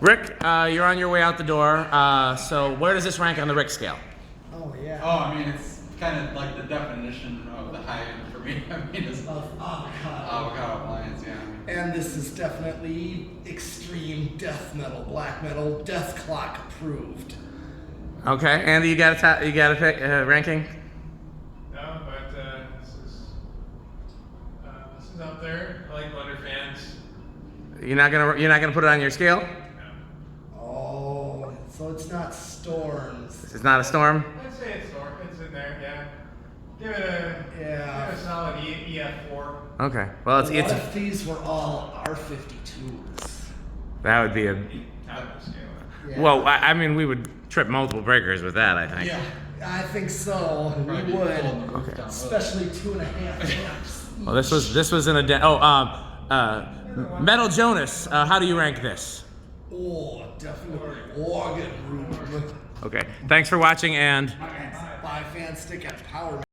Rick, you're on your way out the door. So where does this rank on the Rick scale? Oh, yeah. Oh, I mean, it's kind of like the definition of the high end for me. I mean, it's avocado appliance, yeah. And this is definitely extreme death metal, black metal, death clock approved. Okay, Andy, you got a pick, ranking? No, but this is up there. I like BLENDERFANs. You're not gonna put it on your scale? No. Oh, so it's not Storms. It's not a storm. I'd say it's in there, yeah. Give it a solid EF4. Okay. Well, What if these were all R52s? that would be a. Out of the scale. Yeah. Well, I mean, we would trip multiple breakers with that, I think. Yeah, I think so. Probably We would, pulling the roof down. especially 2.5 amps. Well, this was in a Metal Jonas. How do you rank this? Oh, definitely organ room. Okay. Thanks for watching, and. Buy fan stick at power.